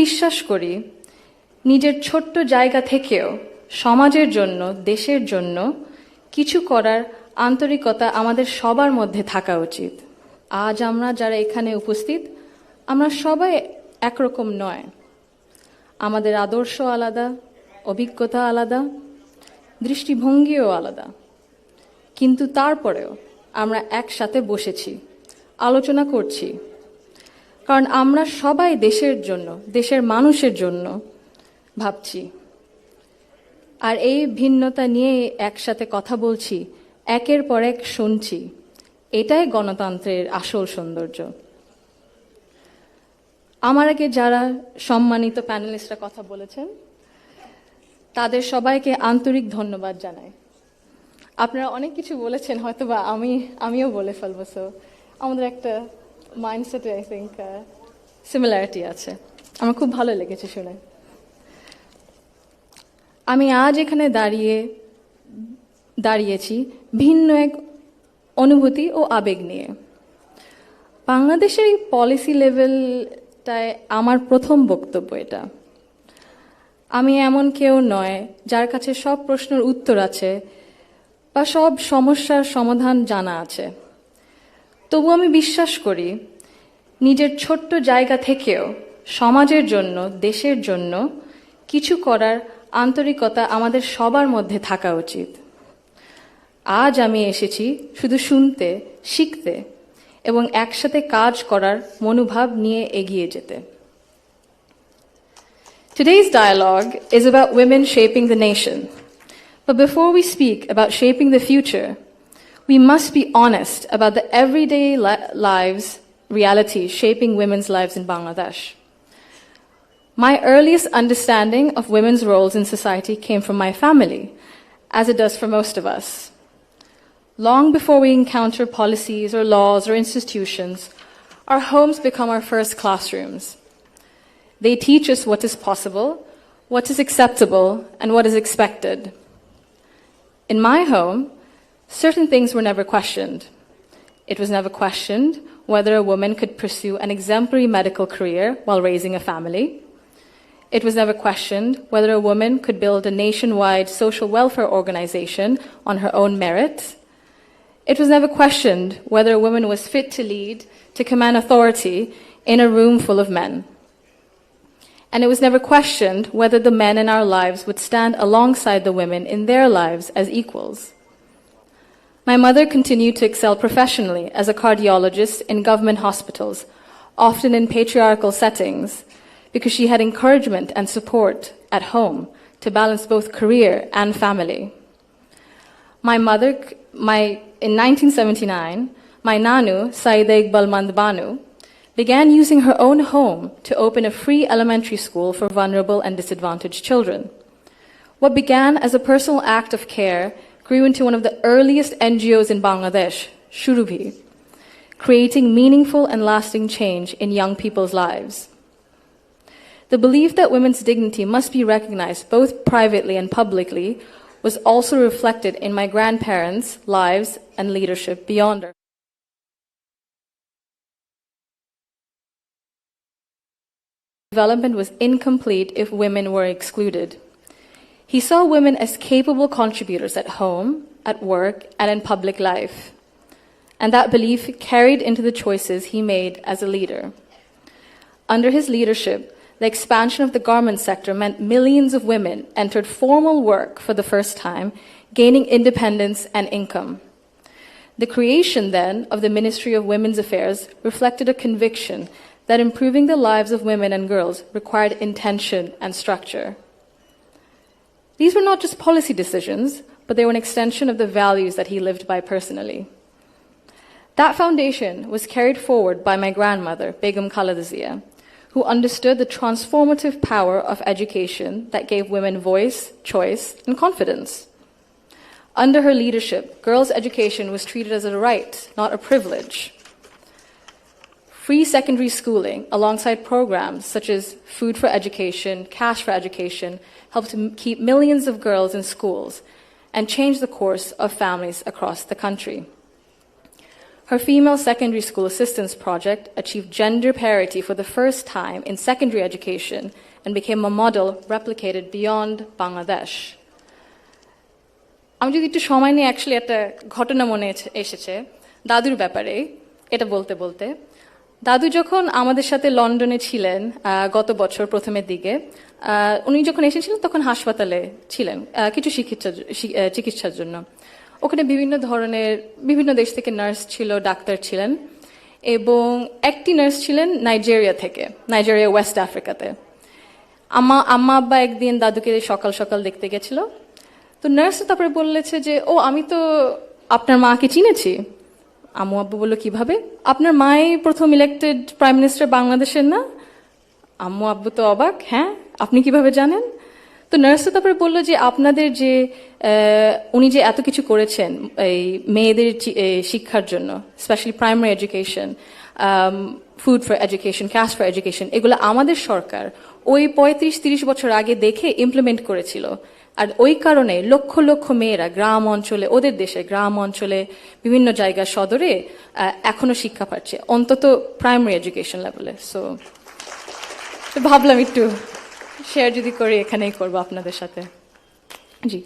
বিশ্বাস করি নিজের ছোট্ট জায়গা থেকেও সমাজের জন্য, দেশের জন্য কিছু করার আন্তরিকতা আমাদের সবার মধ্যে থাকা উচিত। আজ আমরা যারা এখানে উপস্থিত, আমরা সবাই একরকম নয়। আমাদের আদর্শ আলাদা, অভিজ্ঞতা আলাদা, দৃষ্টিভঙ্গিও আলাদা, কিন্তু তারপরেও আমরা একসাথে বসেছি, আলোচনা করছি, কারণ আমরা সবাই দেশের জন্য, দেশের মানুষের জন্য ভাবছি। আর এই ভিন্নতা নিয়ে একসাথে কথা বলছি, একের পর এক শুনছি, এটাই গণতন্ত্রের আসল সৌন্দর্য। আমার আগে যারা সম্মানিত প্যানেলিস্টরা কথা বলেছেন, তাদের সবাইকে আন্তরিক ধন্যবাদ জানাই। আপনারা অনেক কিছু বলেছেন, হয়তোবা আমিও বলে ফেলবো, সো আমাদের একটা মাইন্ডসেটে আই থিঙ্ক সিমিলারিটি আছে। আমার খুব ভালো লেগেছে শুনে। আমি আজ এখানে দাঁড়িয়েছি ভিন্ন এক অনুভূতি ও আবেগ নিয়ে। বাংলাদেশের এই পলিসি লেভেলটায় আমার প্রথম বক্তব্য এটা। আমি এমন কেউ নয় যার কাছে সব প্রশ্নের উত্তর আছে বা সব সমস্যার সমাধান জানা আছে। তবু আমি বিশ্বাস করি নিজের ছোট্ট জায়গা থেকেও সমাজের জন্য, দেশের জন্য কিছু করার আন্তরিকতা আমাদের সবার মধ্যে থাকা উচিত। আজ আমি এসেছি শুধু শুনতে, শিখতে এবং একসাথে কাজ করার মনোভাব নিয়ে এগিয়ে যেতে। Today's dialogue is about women shaping the nation. But before we speak about shaping the future, we must be honest about the everyday lives, reality shaping women's lives in Bangladesh. My earliest understanding of women's roles in society came from my family, as it does for most of us. Long before we encounter policies or laws or institutions, our homes become our first classrooms. They teach us what is possible, what is acceptable, and what is expected. In my home, certain things were never questioned. It was never questioned whether a woman could pursue an exemplary medical career while raising a family. It was never questioned whether a woman could build a nationwide social welfare organization on her own merit. It was never questioned whether a woman was fit to lead, to command authority in a room full of men. And it was never questioned whether the men in our lives would stand alongside the women in their lives as equals. My mother continued to excel professionally as a cardiologist in government hospitals, often in patriarchal settings, because she had encouragement and support at home to balance both career and family. In 1979, my Nanu, Saida Iqbal Mandbanu, began using her own home to open a free elementary school for vulnerable and disadvantaged children. What began as a personal act of care grew into one of the earliest NGOs in Bangladesh, Shurubhi, creating meaningful and lasting change in young people's lives. The belief that women's dignity must be recognized both privately and publicly was also reflected in my grandparents' lives and leadership beyond her. Development was incomplete if women were excluded. He saw women as capable contributors at home, at work, and in public life. And that belief carried into the choices he made as a leader. Under his leadership, the expansion of the garment sector meant millions of women entered formal work for the first time, gaining independence and income. The creation then of the Ministry of Women's Affairs reflected a conviction that improving the lives of women and girls required intention and structure. These were not just policy decisions, but they were an extension of the values that he lived by personally. That foundation was carried forward by my grandmother, Begum Khaleda Zia, who understood the transformative power of education that gave women voice, choice, and confidence. Under her leadership, girls' education was treated as a right, not a privilege. Free secondary schooling, alongside programs such as Food for Education, Cash for Education, helped to keep millions of girls in schools and change the course of families across the country. Her female secondary school assistance project achieved gender parity for the first time in secondary education and became a model replicated beyond Bangladesh. আমি যদি একটু সময় নিয়ে actually একটা ঘটনা মনে এসেছে দাদুর ব্যাপারে এটা বলতে বলতে দাদু যখন আমাদের সাথে লন্ডনে ছিলেন গত বছর প্রথমের দিকে উনি যখন এসেছিলেন তখন হাসপাতালে ছিলেন কিছু চিকিৎসার জন্য ওখানে বিভিন্ন দেশ থেকে নার্স ছিল ডাক্তার ছিলেন এবং একটি নার্স ছিলেন নাইজেরিয়া ওয়েস্ট আফ্রিকাতে আম্মা আব্বা একদিন দাদুকে সকাল সকাল দেখতে গেছিল তো নার্স তারপরে বললেছে যে ও আমি তো আপনার মাকে চিনেছি আম্মু আব্বু বললো কিভাবে আপনার মাই প্রথম ইলেক্টেড প্রাইম মিনিস্টার বাংলাদেশের না আম্মু আব্বু তো অবাক হ্যাঁ আপনি কিভাবে জানেন তো নার্স তারপরে বললো যে আপনাদের যে উনি যে এত কিছু করেছেন এই মেয়েদের শিক্ষার জন্য specially primary education food for education cash for education এগুলো আমাদের সরকার ওই 35-30 বছর আগে দেখে ইমপ্লিমেন্ট করেছিল আর ওই কারণে লক্ষ লক্ষ মেয়েরা গ্রাম অঞ্চলে ওদের দেশে গ্রাম অঞ্চলে বিভিন্ন জায়গা সদরে এখনো শিক্ষা পাচ্ছে অন্তত প্রাইমারি এডুকেশন লেভেলে সো ভাবলাম একটু শেয়ার যদি করি এখানেই করবো আপনাদের সাথে জি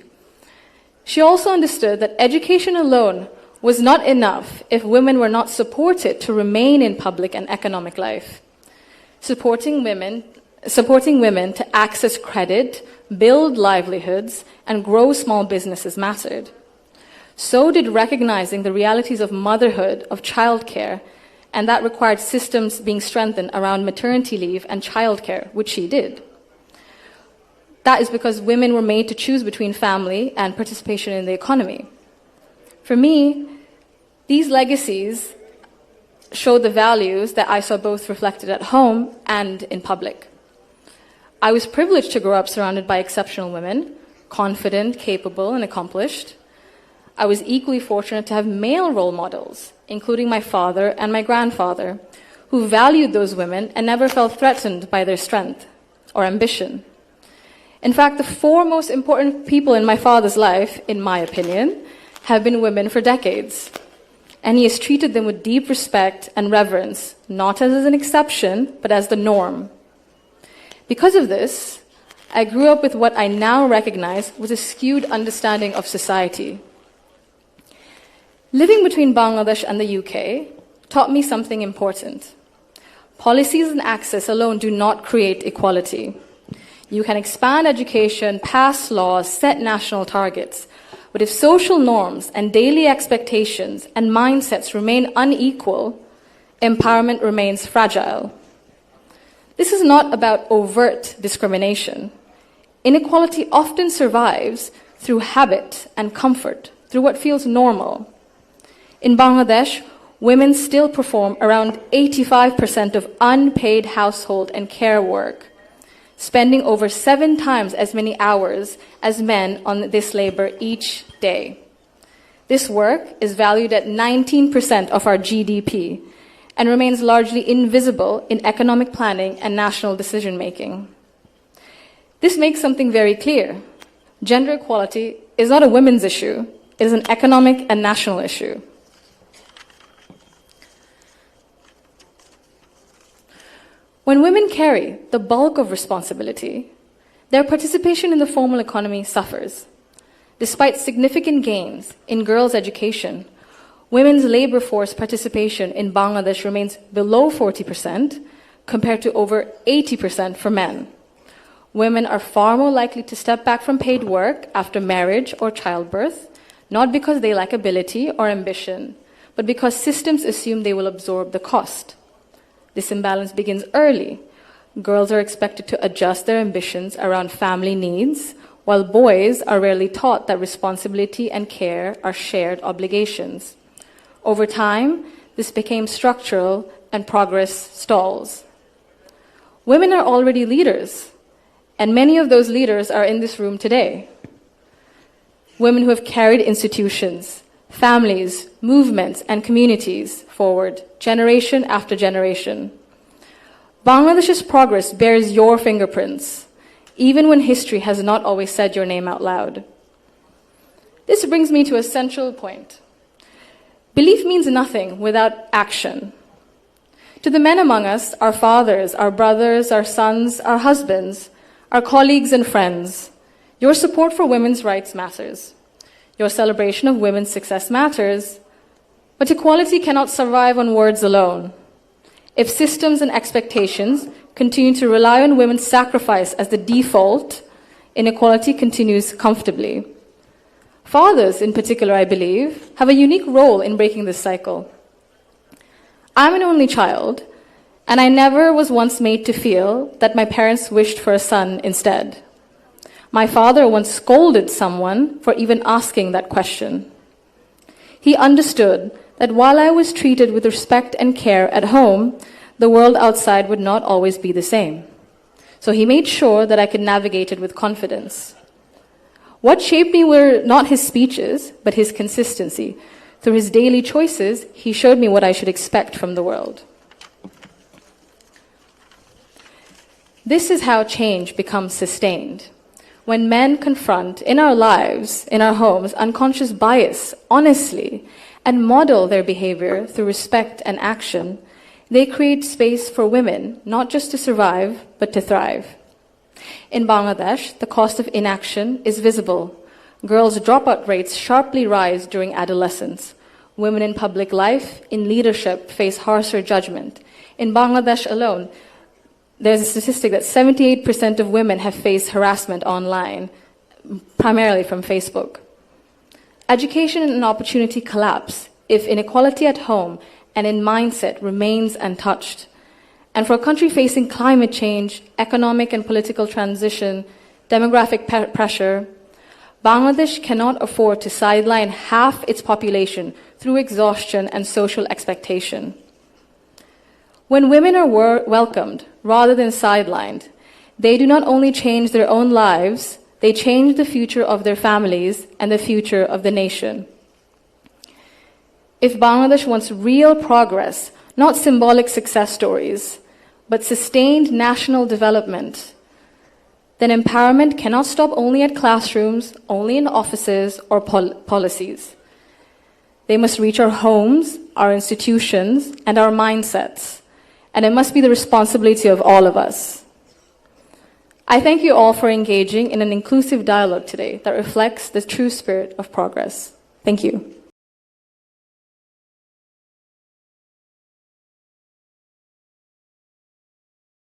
She also understood that education alone was not enough if women were not supported to remain in public and economic life. Supporting women to access credit, build livelihoods, and grow small businesses mattered. So did recognizing the realities of motherhood, of childcare, and that required systems being strengthened around maternity leave and childcare, which she did. That is because women were made to choose between family and participation in the economy. For me, these legacies show the values that I saw both reflected at home and in public. I was privileged to grow up surrounded by exceptional women, confident, capable, and accomplished. I was equally fortunate to have male role models, including my father and my grandfather, who valued those women and never felt threatened by their strength or ambition. In fact, the four most important people in my father's life, in my opinion, have been women for decades. And he has treated them with deep respect and reverence, not as an exception, but as the norm. Because of this, I grew up with what I now recognize was a skewed understanding of society. Living between Bangladesh and the UK taught me something important. Policies and access alone do not create equality. You can expand education, pass laws, set national targets, but if social norms and daily expectations and mindsets remain unequal, empowerment remains fragile. This is not about overt discrimination. Inequality often survives through habit and comfort, through what feels normal. In Bangladesh, women still perform around 85% of unpaid household and care work, spending over 7 times as many hours as men on this labor each day. This work is valued at 19% of our GDP and remains largely invisible in economic planning and national decision-making. This makes something very clear. Gender equality is not a women's issue, it is an economic and national issue. When women carry the bulk of responsibility, their participation in the formal economy suffers. Despite significant gains in girls' education, women's labor force participation in Bangladesh remains below 40% compared to over 80% for men. Women are far more likely to step back from paid work after marriage or childbirth, not because they lack ability or ambition, but because systems assume they will absorb the cost. This imbalance begins early. Girls are expected to adjust their ambitions around family needs, while boys are rarely taught that responsibility and care are shared obligations. Over time, this became structural and progress stalls. Women are already leaders, and many of those leaders are in this room today. Women who have carried institutions, families, movements, and communities forward, generation after generation. Bangladesh's progress bears your fingerprints, even when history has not always said your name out loud. This brings me to a central point. Belief means nothing without action. To the men among us, our fathers, our brothers, our sons, our husbands, our colleagues and friends, your support for women's rights matters. Your celebration of women's success matters. But equality cannot survive on words alone. If systems and expectations continue to rely on women's sacrifice as the default, inequality continues comfortably. Fathers, in particular, I believe, have a unique role in breaking this cycle. I'm an only child, and I never was once made to feel that my parents wished for a son instead. My father once scolded someone for even asking that question. He understood that while I was treated with respect and care at home, the world outside would not always be the same. So he made sure that I could navigate it with confidence. What shaped me were not his speeches, but his consistency. Through his daily choices, he showed me what I should expect from the world. This is how change becomes sustained. When men confront in our lives, in our homes, unconscious bias honestly and model their behavior through respect and action, they create space for women not just to survive, but to thrive. In Bangladesh, the cost of inaction is visible. Girls' dropout rates sharply rise during adolescence. Women in public life, in leadership, face harsher judgment. In Bangladesh alone, there's a statistic that 78% of women have faced harassment online, primarily from Facebook. Education and opportunity collapse if inequality at home and in mindset remains untouched. And for a country facing climate change, economic and political transition, demographic pressure, Bangladesh cannot afford to sideline half its population through exhaustion and social expectation. When women are welcomed rather than sidelined, they do not only change their own lives, they change the future of their families and the future of the nation. If Bangladesh wants real progress, not symbolic success stories, but sustained national development, then empowerment cannot stop only at classrooms, only in offices or policies. They must reach our homes, our institutions, and our mindsets, and it must be the responsibility of all of us. I thank you all for engaging in an inclusive dialogue today that reflects the true spirit of progress. Thank you.